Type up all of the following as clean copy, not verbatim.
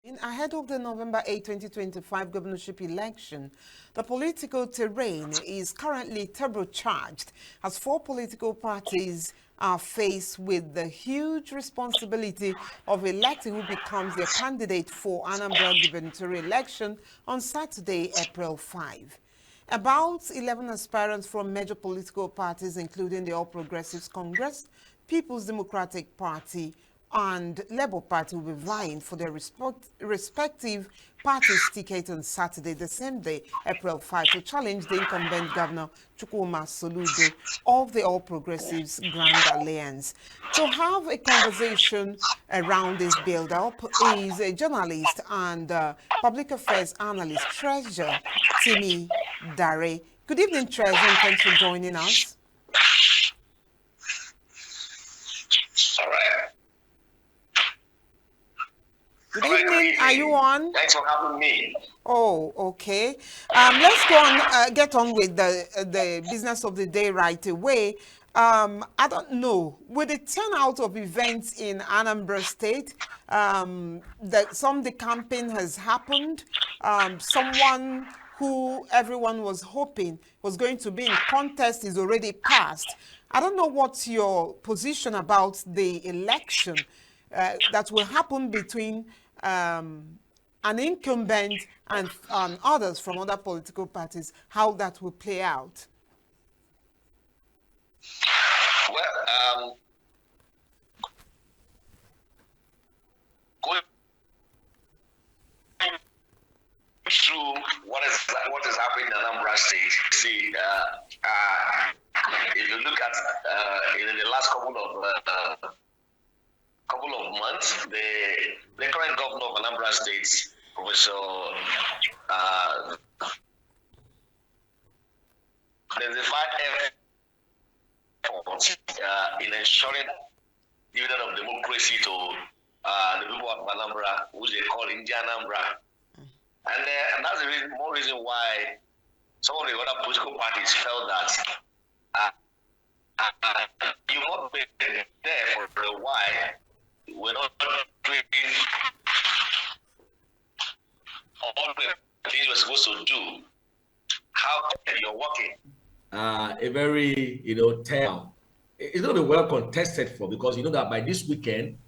Ahead of the November 8, 2025 governorship election, the political terrain is currently turbocharged as four political parties are faced with the huge responsibility of electing who becomes their candidate for Anambra gubernatorial election on Saturday, April 5. About 11 aspirants from major political parties, including the All Progressives Congress, People's Democratic Party, and Labour Party, will be vying for their respective parties' ticket on Saturday, the same day, April 5, to challenge the incumbent Governor Chukwuma Soludo of the All Progressives Grand Alliance. To have a conversation around this build-up is a journalist and public affairs analyst, Treasure Timi Dare. Good evening, Treasure, and thanks for joining us. All right. Good evening. Are you on? Thanks for having me. Oh, okay. Let's go on. Get on with the business of the day right away. I don't know. With the turnout of events in Anambra State, that some the campaign has happened. Someone who everyone was hoping was going to be in contest is already passed. I don't know what's your position about the election that will happen between an incumbent and others from other political parties, how that will play out. Well, going through what is happening in Anambra State, see, if you look at in the last couple of months, the current governor of Anambra State, Professor, there's a fight effort in ensuring dividend of democracy to the people of Anambra, which they call India Anambra. And that's the more reason why some of the other political parties felt that you won't be there for a while. We're not doing all the things we're supposed to do. How you're working? A very, term. It's going to be well contested for, because you know that by this weekend,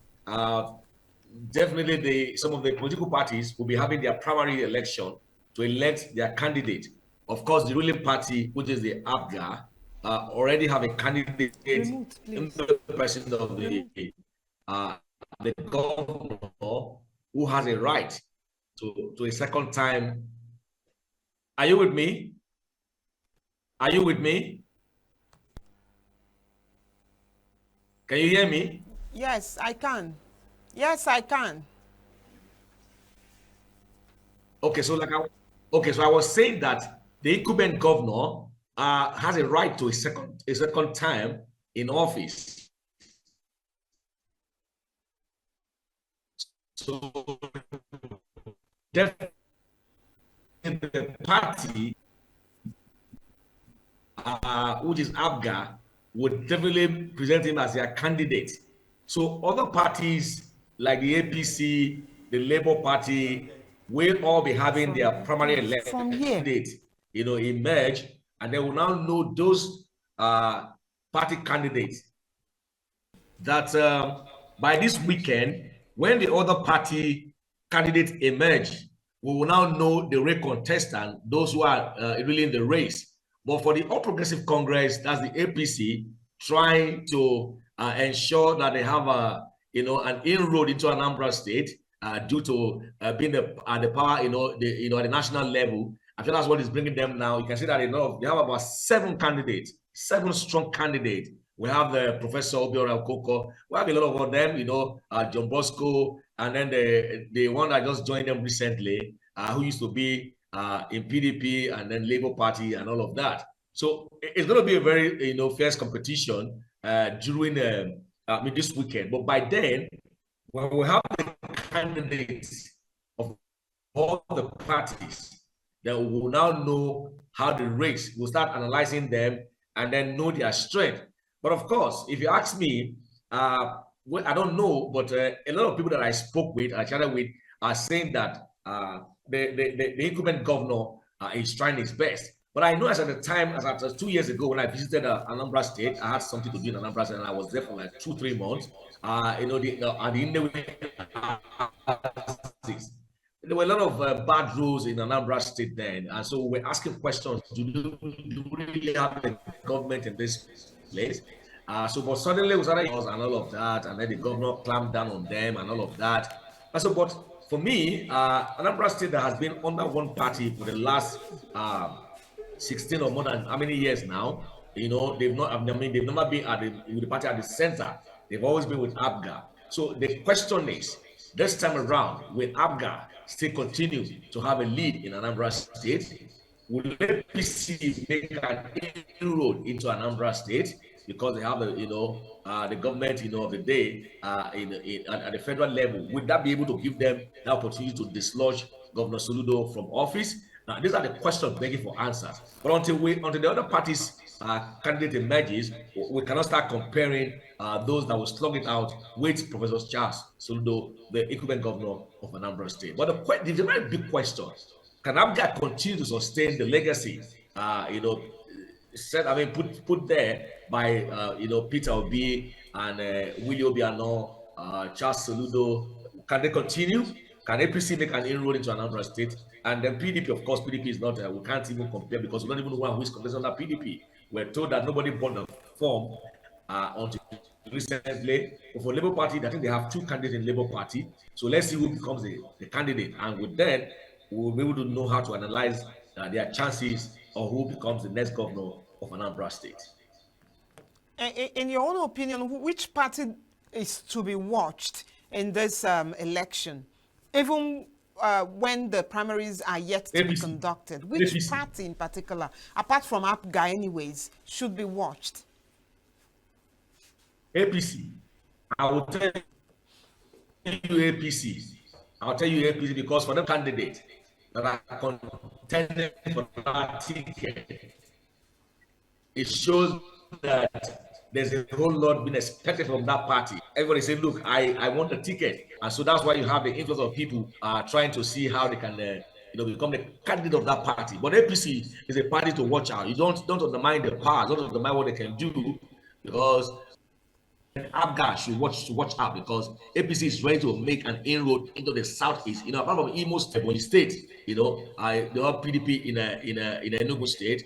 definitely some of the political parties will be having their primary election to elect their candidate. Of course, the ruling party, which is the ABGA, already have a candidate in the president of the governor, who has a right to a second time. Are you with me? Are you with me? Can you hear me? Yes, I can. Yes, I can. Okay, so I was saying that the incumbent governor has a right to a second time in office. So definitely the party, which is ABGA, would definitely present him as their candidate. So other parties like the APC, the Labour Party, will all be having their primary election candidate, emerge, and they will now know those party candidates that by this weekend, when the other party candidates emerge, we will now know the real contestant, those who are really in the race. But for the All Progressive Congress, that's the APC, trying to ensure that they have an inroad into Anambra State due to being the power, at the national level. I think that's what is bringing them now. You can see that they have about 7 candidates, 7 strong candidates. We have the Professor Obiora Okoko. We have a lot of them, John Bosco, and then the one that just joined them recently, who used to be in PDP and then Labour Party and all of that. So it's going to be a very, fierce competition during this weekend. But by then, when we have the candidates of all the parties, then we will now know how the race. We'll start analyzing them and then know their strength. But of course, if you ask me, well, I don't know, but a lot of people that I spoke with, I chatted with, are saying that the incumbent governor is trying his best. But I know as at the time, as at 2 years ago, when I visited Anambra State, I had something to do in Anambra State, and I was there for like 2-3 months. You know, there were a lot of bad rules in Anambra State then, and so we're asking questions: do we really have a government in this place? But suddenly we started and all of that, and then the governor clamped down on them and all of that. But for me, Anambra State has been under one party for the last 16 or more than how many years now? You know, they've never been with the party at the center. They've always been with ABGA. So the question is, this time around, will ABGA still continue to have a lead in Anambra State? Will APC make an inroad into Anambra State because they have the government of the day at the federal level? Would that be able to give them the opportunity to dislodge Governor Soludo from office? These are the questions begging for answers. But until the other parties' candidate emerges, we cannot start comparing those that will slug it out with Professor Charles Soludo, the incumbent governor of Anambra State. But the very big question: can ABGA continue to sustain the legacy? Put there by Peter Obi and Willie Obiano, Charles Soludo. Can they continue? Can APC make an inroad into Anambra State? And then PDP, of course, PDP is not, we can't even compare because we don't even know who is contesting under PDP. We're told that nobody bought the form until recently. But for Labour Party, I think they have 2 candidates in Labour Party. So let's see who becomes the candidate. And with that, we'll be able to know how to analyze their chances or who becomes the next governor of Anambra State. In your own opinion, which party is to be watched in this election? Even when the primaries are yet to be conducted, which party in particular, apart from APGA anyways, should be watched? APC. I will tell you APC. I'll tell you APC because for the candidate that are contending for that ticket, it shows that there's a whole lot being expected from that party. Everybody say, look, I want a ticket. And so that's why you have the influx of people trying to see how they can become the candidate of that party. But APC is a party to watch out. You don't undermine the power, don't undermine what they can do, because ABGA should watch out, because APC is ready to make an inroad into the southeast. Apart from Imo State, they have PDP in Enugu State.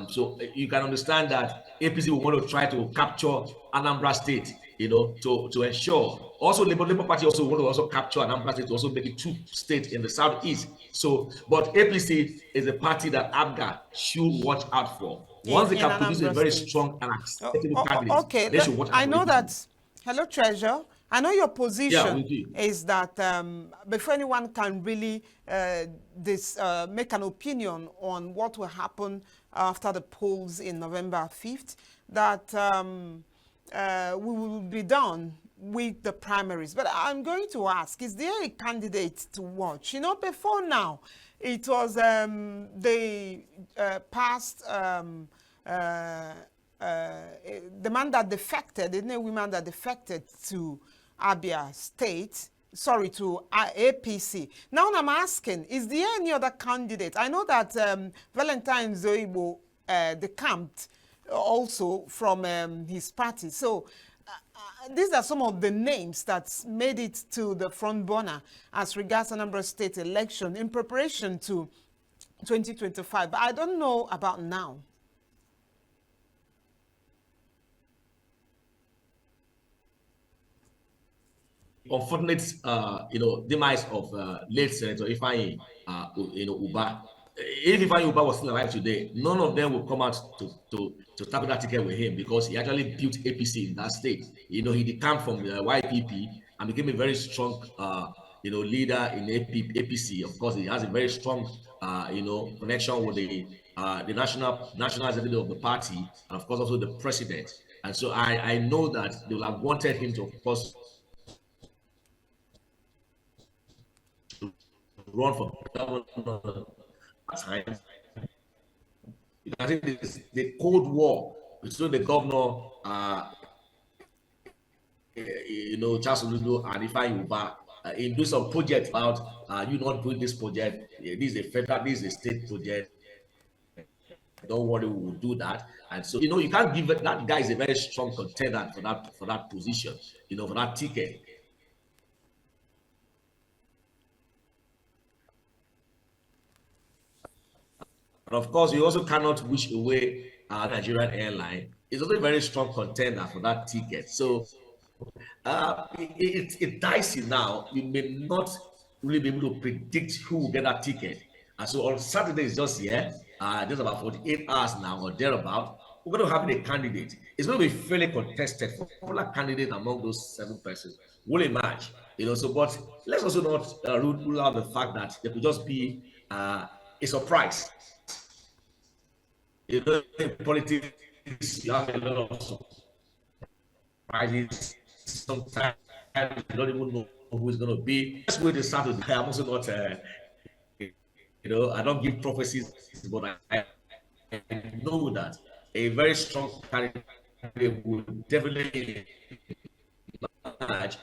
So you can understand that APC will want to try to capture Anambra State, to ensure. Also, Labour Party also want to capture Anambra State to also make it 2 states in the southeast. So, but APC is a party that ABGA should watch out for. Once they can produce a very strong and acceptable candidate, they should watch out. I know that. Hello, Treasure. I know your position is that before anyone can really make an opinion on what will happen after the polls in November 5th, that we will be done with the primaries. But I'm going to ask, is there a candidate to watch? Before now, it was the past the man that defected, the woman that defected to Abia State, to APC. Now I'm asking, is there any other candidate? I know that Valentine Zoibo decamped also from his party. So these are some of the names that made it to the front burner as regards Anambra State election in preparation to 2025. But I don't know about now. Unfortunate, demise of late Senator Ifeanyi, Uba. If Ifeanyi Uba was still alive today, none of them would come out to tackle that ticket with him, because he actually built APC in that state. He decamped from the YPP and became a very strong, leader in APC. Of course, he has a very strong, connection with the national executive of the party, and of course also the president. And so I know that they will have wanted him to, of course, run for governor at times. I think the Cold War between the governor, Charles Oludo and Ifeanyi Uba, in doing some project about you not doing this project. This is a federal, this is a state project. Don't worry, we will do that. And so, you can't give it. That guy is a very strong contender for that position, for that ticket. But of course, you also cannot wish away Nigerian airline. It's also a very strong contender for that ticket. So it's dicey now. You may not really be able to predict who will get that ticket. And so on Saturday is just here, just about 48 hours now or thereabout. We're going to have a candidate. It's going to be fairly contested for popular candidate among those 7 persons will emerge. So but let's also not rule out the fact that there could just be a surprise. In politics, you have a lot of surprises. Sometimes you don't even know who it's going to be. Let's wait till Saturday. I'm also not, I don't give prophecies, but I know that a very strong candidate will definitely manage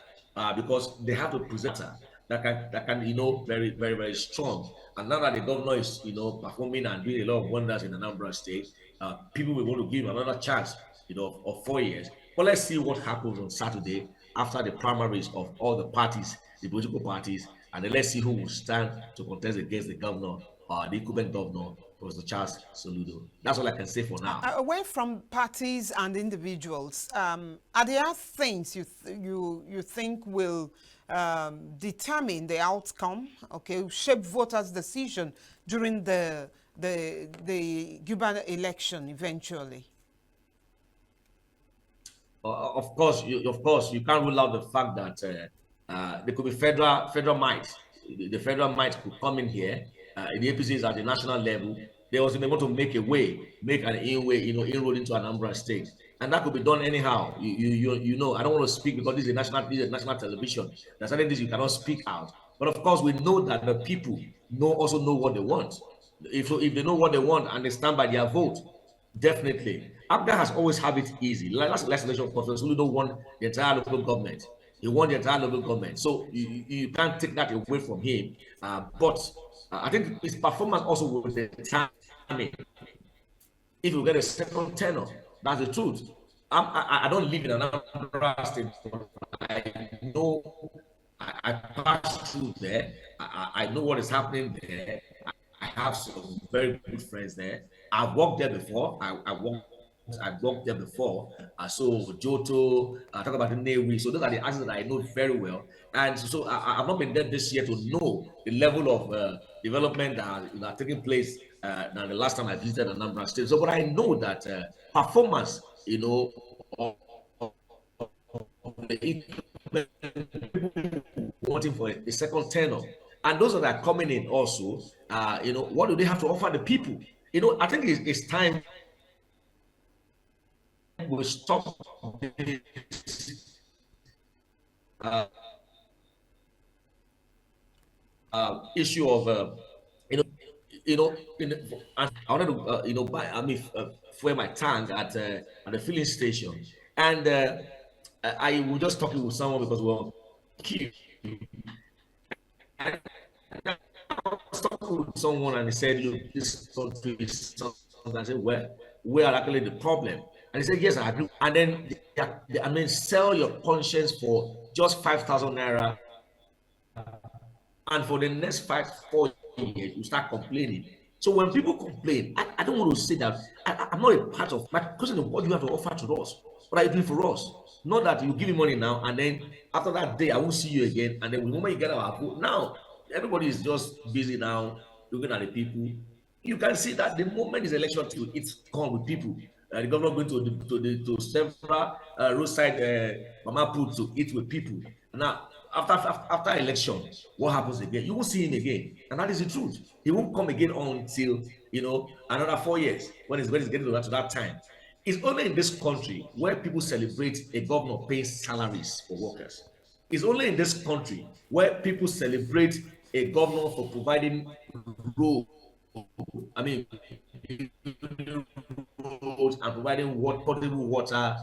because they have to present that can very, very, very strong. And now that the governor is, performing and doing a lot of wonders in Anambra State, people will want to give him another chance, of 4 years. But let's see what happens on Saturday after the primaries of all the parties, the political parties, and then let's see who will stand to contest against the governor, the incumbent governor, Professor Charles Soludo. That's all I can say for now. Away from parties and individuals, are there things you think will determine the outcome? Okay, shape voters' decision during the Guber election eventually. Of course, you can't rule out the fact that there could be federal might. The federal might could come in here. The APCs at the national level, they also may want to make an inroad into Anambra State, and that could be done anyhow. I don't want to speak because this is a national television. There's certain things you cannot speak out. But of course, we know that the people also know what they want. If they know what they want and they stand by their vote, definitely. Abga has always had it easy. Last election, Professor Soludo won the entire local government. He won the entire local government. So you can't take that away from him. But I think his performance also will determine if you get a second tenor. That's the truth. I don't live in Anambra State. I know I passed through there. I know what is happening there. I have some very good friends there. I've worked there before. I've worked there before. So Joto, talk about the Navy. So those are the assets that I know very well. And so I've not been there this year to know the level of development that are taking place than the last time I visited Anambra State. So, but I know that performance, wanting for a second tenor, and those that are coming in also, what do they have to offer the people? I think it's time we stop this issue of I wanted to fuel my tank at the filling station, and I was just talking with someone because we were queue. I was talking with someone and he said, "Look, this country is something." I said, "Well, where are actually the problem?" And he said, "Yes, I agree." And then sell your conscience for just 5,000 naira, and for the next 4 years, you start complaining. So when people complain, I don't want to say that I'm not a part of my question of what you have to offer to us. What are you doing for us? Not that you give me money now, and then after that day, I won't see you again. And then the moment you get our vote, now everybody is just busy now looking at the people. You can see that the moment is election, it's gone with people. The governor going to several roadside mama put to eat with people. Now, after election, what happens again? You won't see him again, and that is the truth. He won't come again until another 4 years when it's getting to that time. It's only in this country where people celebrate a governor paying salaries for workers. It's only in this country where people celebrate a governor for providing roads. Roads and providing potable water,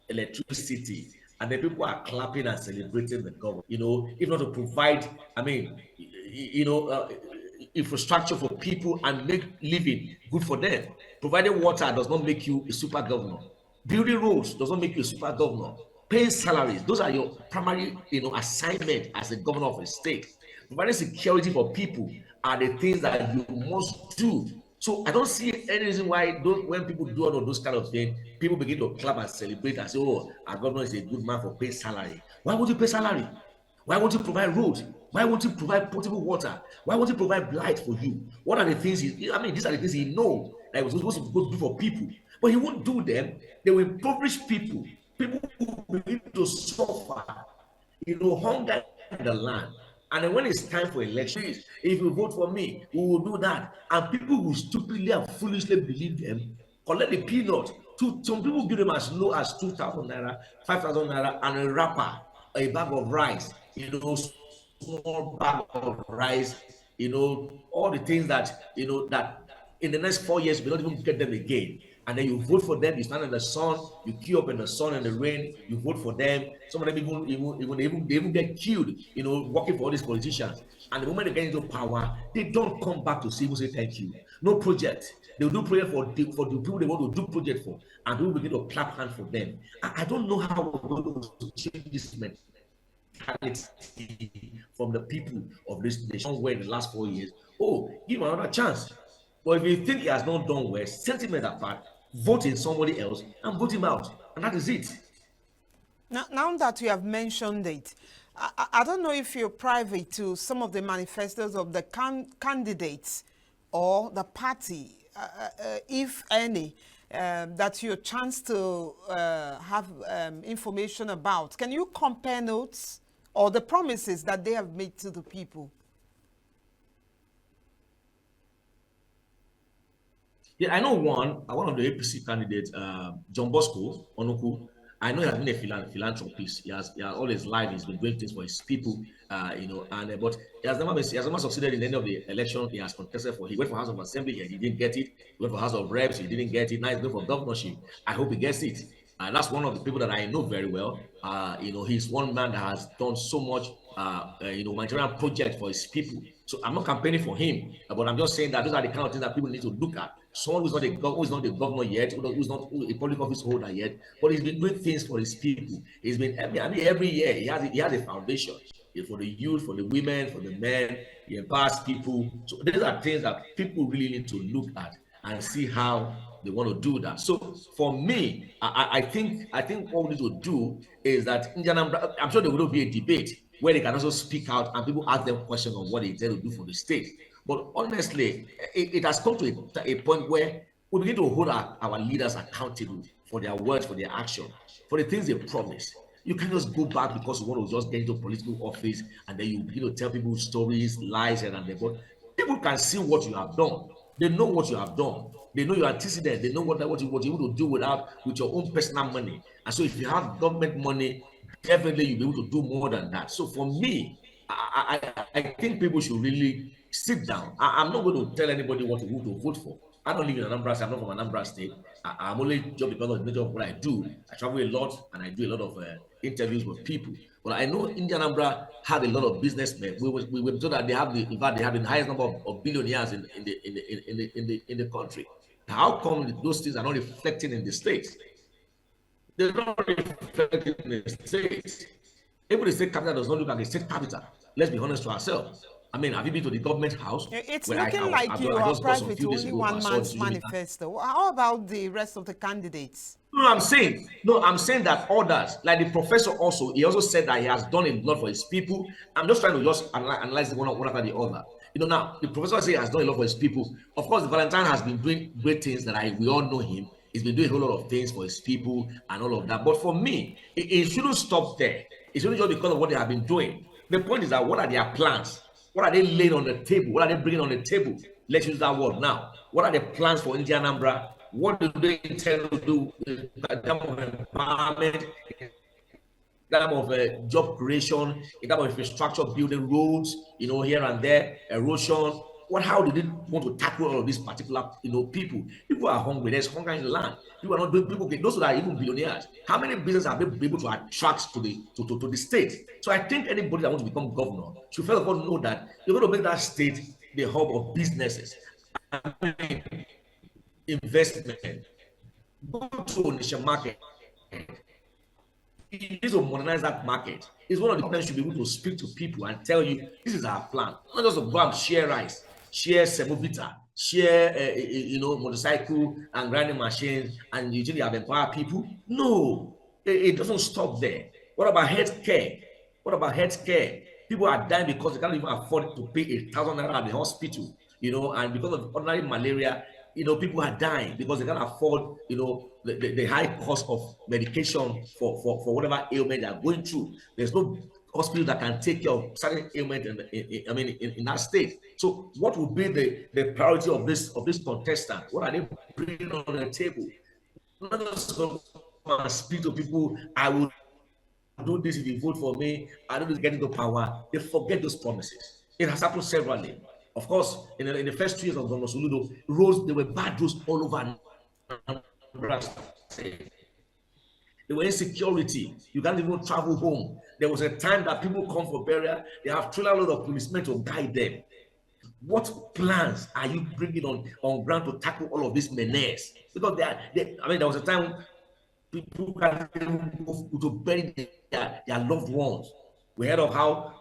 electricity, and then people are clapping and celebrating the government. If not to provide, infrastructure for people and make living good for them. Providing water does not make you a super governor. Building roads does not make you a super governor. Paying salaries, those are your primary, assignment as a governor of a state. Providing security for people are the things that you must do. So I don't see any reason why when people do all of those kind of things, people begin to clap and celebrate and say, "Oh, our governor is a good man for paying salary." Why would you pay salary? Why won't you provide roads? Why won't you provide potable water? Why won't you provide light for you? What are the things these are the things he knows that he was supposed to do for people. But he won't do them. They will impoverish people. People who begin to suffer, hunger in the land. And then when it's time for elections, if you vote for me, we will do that. And people will stupidly and foolishly believe them, collect the peanut. Some people give them as low as 2,000 naira, 5,000 naira, and a wrapper, a bag of rice, small bag of rice, all the things that, that in the next 4 years, we don't even get them again. And then you vote for them, you stand in the sun, you queue up in the sun and the rain, you vote for them. Some of them even get killed, working for all these politicians. And the moment they get into power, they don't come back to say thank you. No project. They'll do project for the people they want to do project for, and people begin to clap hands for them. I don't know how we're going to change this mentality from the people of this nation where in the last 4 years. Oh, give him another chance. But if you think he has not done well, sentiment apart, vote in somebody else and vote him out. And that is it. Now that you have mentioned it, I don't know if you're privy to some of the manifestos of the candidates or the party, if any, that you chance to have information about. Can you compare notes or the promises that they have made to the people? Yeah, I know one of the APC candidates, John Bosco Onuku. I know he has been a philanthropist. He has all his life he's been doing things for his people, but he has never succeeded in any of the elections he has contested for. He went for House of Assembly here, he didn't get it. He went for House of Reps, he didn't get it. Now he's going for governorship. I hope he gets it. And that's one of the people that I know very well. He's one man that has done so much, humanitarian project for his people. So I'm not campaigning for him, but I'm just saying that those are the kind of things that people need to look at. Someone who's not the governor yet, who's not a public office holder yet, but he's been doing things for his people. He's been, every year he has a foundation for the youth, for the women, for the men. He empowers people. So these are things that people really need to look at and see how they want to do that. So for me, I think what we need to do is that in Anambra, I'm sure there will be a debate where they can also speak out and people ask them questions on what they intend to do for the state. But honestly, it has come to a point where we begin to hold our leaders accountable for their words, for their action, for the things they promise. You can't just go back because you want to just get into political office and then you begin to tell people stories, lies, and then. But people can see what you have done. They know what you have done. They know your antecedents. They know what you want to do with your own personal money. And so if you have government money, definitely you'll be able to do more than that. So for me, I think people should really sit down. I'm not going to tell anybody who to vote for. I don't live in Anambra State. I'm not from Anambra State. I'm only just because of the nature of what I do. I travel a lot and I do a lot of interviews with people. But I know India Anambra have a lot of businessmen. We were told that they have the highest number of billionaires in the country. How come those things are not reflecting in the states? They're not reflecting in the states. Even the state capital does not look like a state capital. Let's be honest to ourselves. I mean, have you been to the government house? It's looking like you are private to only one man's manifesto. How about the rest of the candidates? No, I'm saying that others, like the professor he also said that he has done a lot for his people. I'm just trying to just analyze one after the other. Now, the professor says he has done a lot for his people. Of course, the Valentine has been doing great things that we all know him. He's been doing a whole lot of things for his people and all of that. But for me, it shouldn't stop there. It shouldn't just because of what they have been doing. The point is that what are their plans? What are they laying on the table? What are they bringing on the table? Let's use that word now. What are the plans for India Anambra? What do they intend to do in terms of empowerment, in terms of job creation, in terms of infrastructure, building roads, here and there, erosion, how did they want to tackle all of these particular, people? People are hungry. There's hunger in the land. People are not doing. People, those that are even billionaires. How many businesses have they been able to attract to the state? So I think anybody that wants to become governor should first of all know that you're going to make that state the hub of businesses, investment. Go to Onitsha market. You need to modernize that market. It's one of the problems. Should be able to speak to people and tell you this is our plan. Not just to go and share rice, share semovita, share motorcycle and grinding machines, and usually have empowered people. No, it doesn't stop there. What about healthcare? What about healthcare? People are dying because they can't even afford to pay 1,000 naira at the hospital, and because of ordinary malaria, people are dying because they can't afford, the high cost of medication for whatever ailment they are going through. There's no hospital that can take care of certain ailment in that state. So what would be the priority of this contestant? What are they bringing on the table? Not just go and speak to people. I will do this if you vote for me. I don't get into power. They forget those promises. It has happened severally. Of course, in the first 2 years of Governor Soludo, roads, there were bad roads all over Anambra State. There were insecurity. You can't even travel home. There was a time that people come for burial. They have trailer load of policemen to guide them. What plans are you bringing on ground to tackle all of these menace? Because there was a time people can't even go to bury their loved ones. We heard of how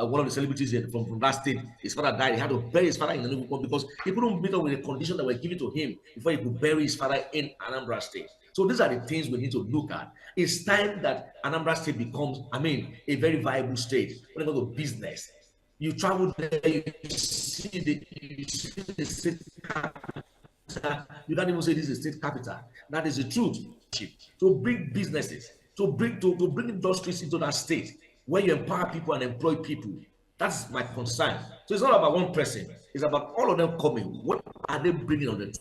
one of the celebrities from that state, his father died. He had to bury his father in the Anambra because he couldn't meet up with the conditions that were given to him before he could bury his father in Anambra State. So these are the things we need to look at. It's time that Anambra State becomes, a very viable state when it comes to business. You travel there, you see the state capital. You can't even say this is the state capital. That is the truth. To bring businesses, to bring industries into that state, where you empower people and employ people. That's my concern. So it's not about one person. It's about all of them coming. What are they bringing on the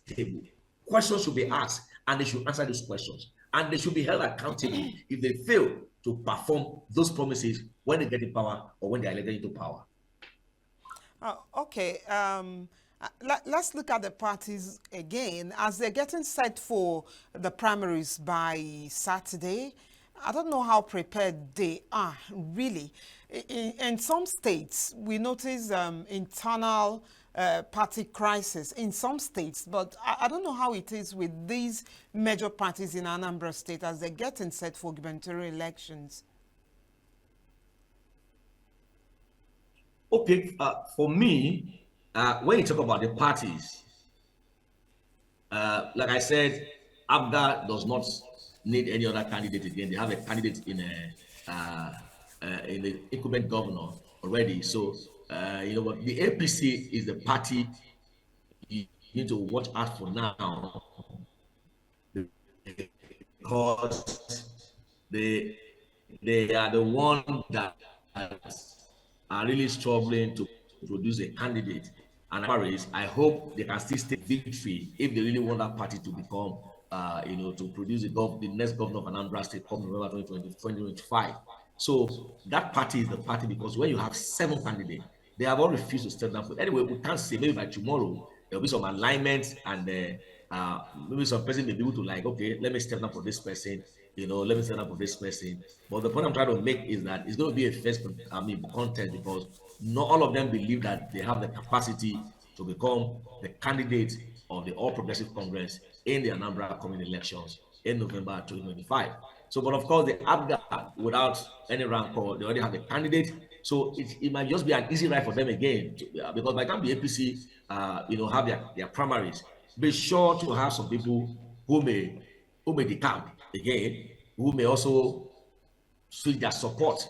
table? Questions should be asked, and they should answer those questions. And they should be held accountable if they fail to perform those promises when they get in power or when they are elected into power. Okay. Let's look at the parties again as they're getting set for the primaries by Saturday. I don't know how prepared they are, really. In some states, we notice internal party crisis in some states, but I don't know how it is with these major parties in Anambra State as they're getting set for gubernatorial elections. Okay, for me, when you talk about the parties, like I said, ABGA does not need any other candidate again. They have a candidate in the incumbent governor already. So what the APC is the party you need to watch out for now, because they are the one that are really struggling to produce a candidate. And I hope they can still stay victory if they really want that party to become, to produce the next governor of Anambra State come November 2025. So that party is the party, because when you have 7 candidates, they have all refused to step down. Anyway, we can't say, maybe by tomorrow there'll be some alignments, and maybe some person may be able to okay, let me step down for this person, let me step down for this person. But the point I'm trying to make is that it's going to be a first contest, because not all of them believe that they have the capacity to become the candidate of the All Progressive Congress in the Anambra coming elections in November 2025. So, but of course, the ABGA, without any rancor, they already have a candidate. So it might just be an easy ride for them again, because by the time the APC, have their primaries, be sure to have some people who may decamp again, who may also switch their support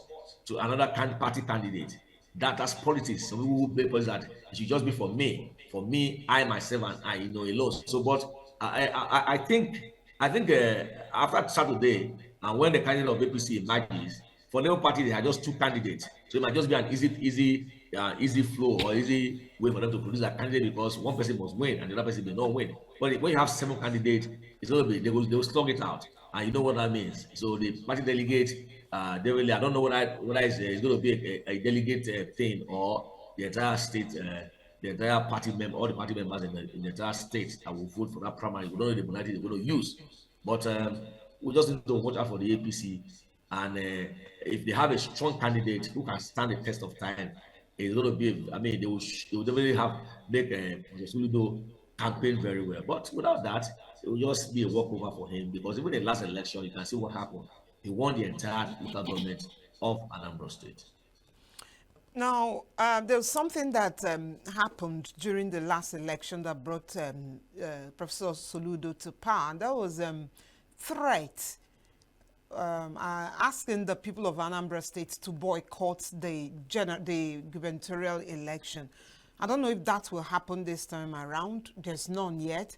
to another party candidate. That's politics. Some people play politics that it should just be for me, I myself, and I alone. So, but I think after Saturday, and when the candidate of APC emerges, for Labour Party they had just 2 candidates, so it might just be an easy flow or easy way for them to produce a candidate, because one person must win and the other person may not win. But when you have 7 candidates, it's going to be they will slug it out, and you know what that means. So the party delegates, I don't know whether it's going to be a delegate thing or the entire state the entire party member, all the party members in the entire state that will vote for that primary. We don't know the modality they're going to use, but we just need to watch out for the APC. And if they have a strong candidate who can stand the test of time, it's going to be. I mean, they will definitely make Soludo campaign very well. But without that, it will just be a walkover for him, because even in the last election, you can see what happened. He won the entire local government of Anambra State. Now, there's something that happened during the last election that brought Professor Soludo to power, and that was threat asking the people of Anambra State to boycott the gubernatorial election. I don't know if that will happen this time around. There's none yet.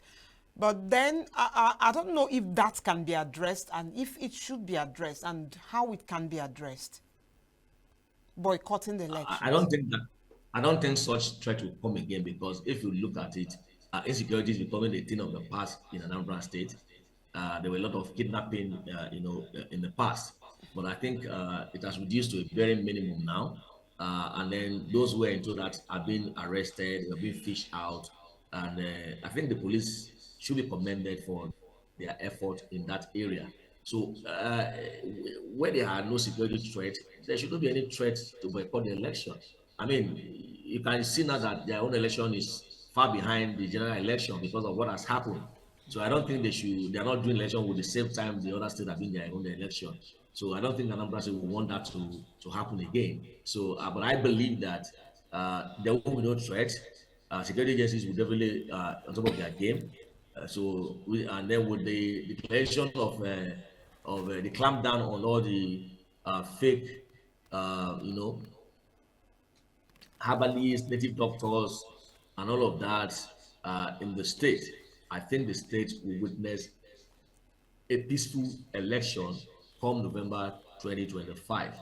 But then I don't know if that can be addressed, and if it should be addressed, and how it can be addressed. Boycotting the election. I don't think such threat will come again, because if you look at it, insecurity is becoming a thing of the past in Anambra State. There were a lot of kidnapping, in the past, but I think it has reduced to a very minimum now. And then those who were into that are being arrested, are being fished out, and I think the police should be commended for their effort in that area. So where there are no security threats, there shouldn't be any threat to boycott the election. I mean, you can see now that their own election is far behind the general election because of what has happened. So I don't think they are not doing election with the same time the other states are doing their own election. So I don't think Anambra State will want that to happen again. So, but I believe that there will be no threat. Security agencies will definitely on top of their game. And then with the declaration of the clampdown on all the fake, herbalists, native doctors, and all of that in the state, I think the state will witness a peaceful election come November 2025.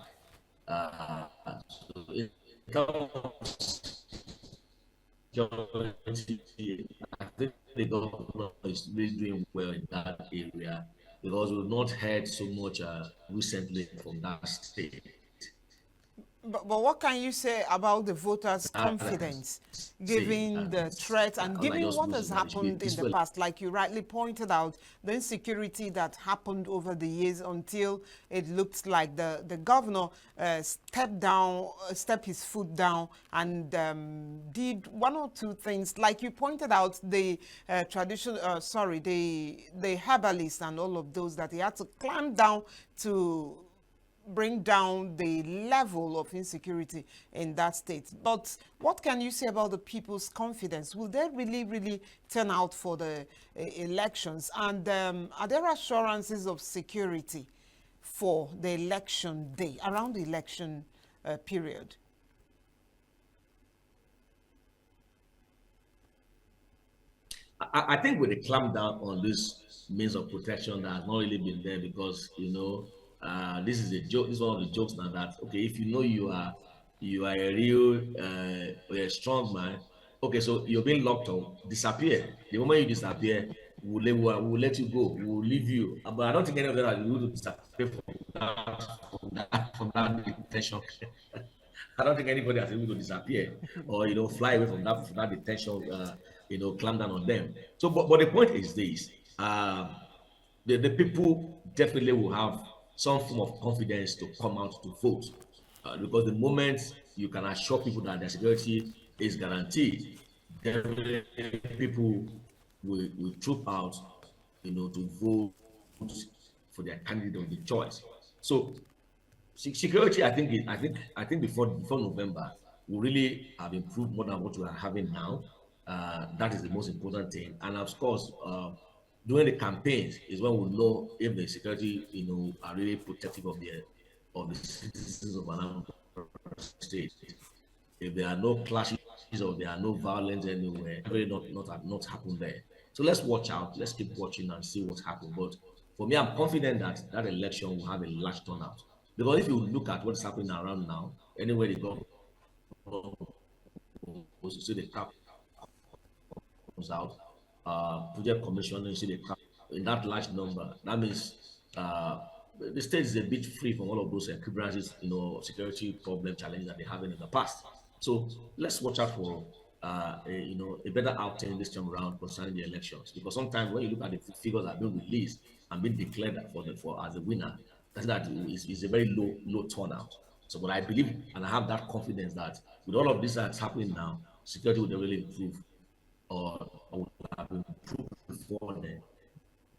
So I think the governor is really doing well in that area, because we've not heard so much recently from that state. But what can you say about the voters' confidence, given the threat and given what has happened in the past? Like you rightly pointed out, the insecurity that happened over the years until it looked like the governor stepped his foot down and did one or two things. Like you pointed out, the the herbalists and all of those, that he had to climb down to bring down the level of insecurity in that state. But what can you say about the people's confidence? Will they really turn out for the elections? And are there assurances of security for the election day, around the election period? I think with the clampdown on this means of protection, that has not really been there, because this is a joke. This is one of the jokes now, that okay, if you know you are a real a strong man, okay, so you're being locked up, disappear. The moment you disappear, we'll let you go, we'll leave you. But I don't think any of them are able to disappear from that detention. I don't think anybody has able to disappear or fly away from that detention. Clamp down on them. So, but the point is this: the people definitely will have some form of confidence to come out to vote, because the moment you can assure people that their security is guaranteed, definitely people will troop out, to vote for their candidate of the choice. So security, I think before November, will really have improved more than what we are having now. That is the most important thing, and of course, during the campaigns is when we know if the security, are really protective of the citizens of Anambra State. If there are no clashes or there are no violence anywhere, really not happen there. So let's watch out. Let's keep watching and see what happens. But for me, I'm confident that election will have a large turnout, because if you look at what's happening around now, anywhere they go, we see the crowd comes out. Project commission, you see the crowd in that large number. That means the state is a bit free from all of those encumbrances, security problem challenges that they have in the past. So let's watch out for a better outcome this time around concerning the elections. Because sometimes when you look at the figures that are being released and being declared for as a winner, that is a very low turnout. So, but I believe and I have that confidence that with all of this that's happening now, security will really improve or will have improved before then.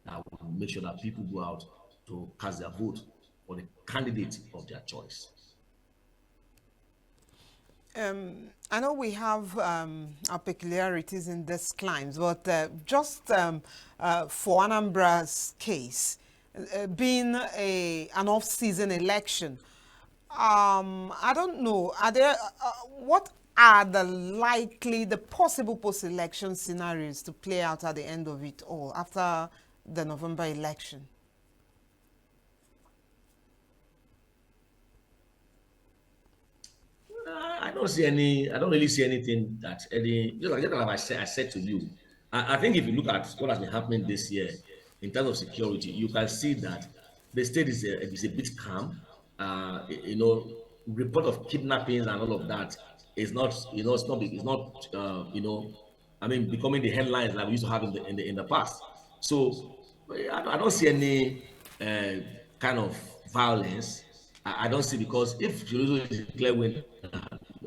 That will make sure that people go out to cast their vote for the candidate of their choice. I know we have our peculiarities in these climes, but just for Anambra's case, being an off-season election, I don't know, are there, what are the possible post-election scenarios to play out at the end of it all, after the November election? I don't see any. I don't really see anything that any. Just like I said to you, I think if you look at what has been happening this year in terms of security, you can see that the state is a bit calm. Report of kidnappings and all of that is not. I mean, becoming the headlines like we used to have in the past. So I don't see any kind of violence. I don't see because if you declare winner,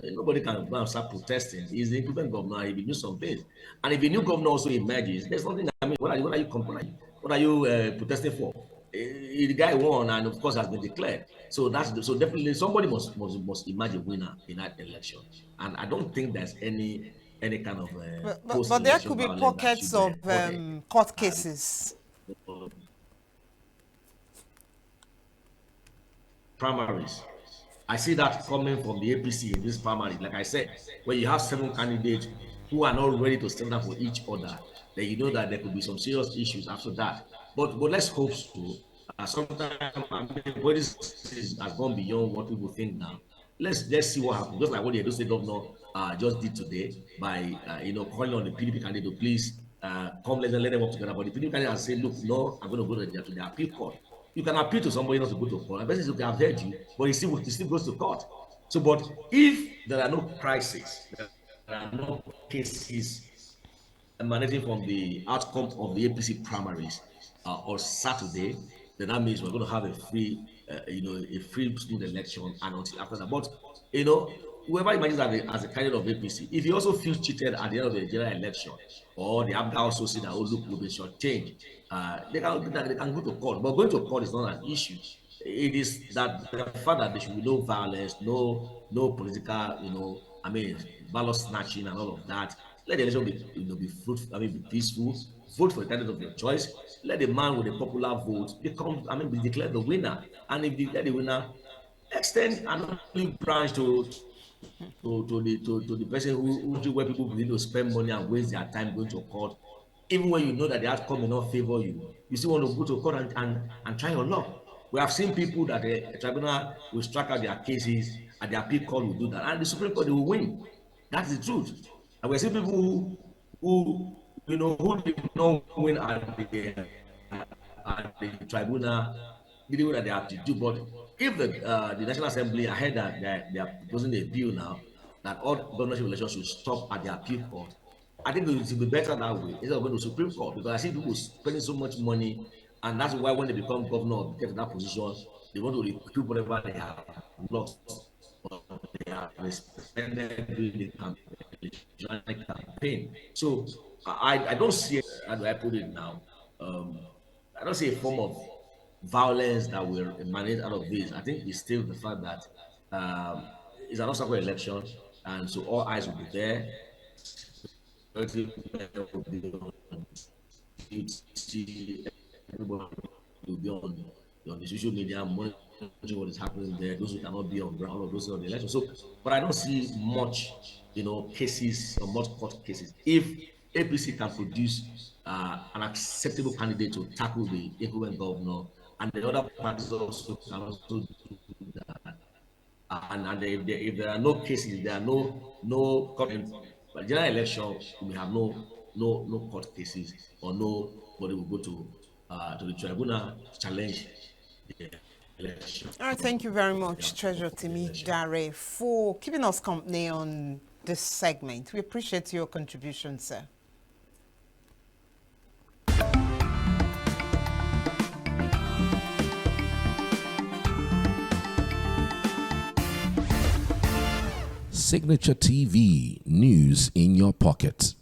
nobody can go and start protesting. He's the incumbent governor. He will do some things. And if a new governor also emerges, there's nothing. I mean, what are you protesting for? The guy won, and of course has been declared. So so definitely somebody must emerge a winner in that election. And I don't think there's any kind of But there post-election could be violence that pockets should be of reported. court cases. Primaries. I see that coming from the APC in this primary. Like I said, when you have 7 candidates who are not ready to stand up for each other, then you know that there could be some serious issues after that. But let's hope so. Sometimes I mean, politics has gone beyond what people think now. Let's see what happens. Just like what the Edo State governor just did today by calling on the PDP candidate to please come let them work together. But the PDP candidate has said, look, no, I'm going to go to the appeal court. You can appeal to somebody not to go to court. The person says, okay, I've heard you, but he still goes to court. So, but if there are no crises, there are no cases emanating from the outcome of the APC primaries on Saturday, then that means we're going to have a free, smooth election, and until after that. But whoever imagines as a candidate of APC, if he also feels cheated at the end of the general election, or the ABGA also see that, oh look, we've been shortchanged, they can go to court. But going to court is not an issue. It is that the fact that there should be no violence, no political, ballot snatching and all of that. Let the election be fruitful, be peaceful. Vote for the candidate of your choice. Let the man with the popular vote be declared the winner. And if they get the winner, extend an only branch to the person where people need to spend money and waste their time going to court. Even when you know that the outcome may not favor you, you still want to go to court and try your luck. We have seen people that the tribunal will strike out their cases and the appeal court will do that, and the Supreme Court, they will win. That's the truth. And we're seeing people who did not win at the tribunal, didn't win that they have to do. But if the National Assembly, I heard that they are proposing a bill now that all governorship elections should stop at the appeal court. I think it will be better that way instead of going to Supreme Court, because I see people spending so much money, and that's why when they become governor or get to that position, they want to recoup whatever they have lost or they have expended during the campaign. So I don't see, how do I put it now? I don't see a form of violence that will emanate out of this. I think it's still the fact that it's an obstacle election, and so all eyes will be there. Everybody will be on the social media, monitoring what is happening there. Those who cannot be on ground, all of those on the election. So, but I don't see much, cases or much court cases. If APC can produce an acceptable candidate to tackle the incumbent governor, and the other parties also can also do that. And if there are no cases, there are no court. But general election, we have no court cases, or nobody will go to the tribunal to challenge the election. All right, thank you very much, Treasurer Timi Dare, for keeping us company on this segment. We appreciate your contribution, sir. Signature TV, news in your pocket.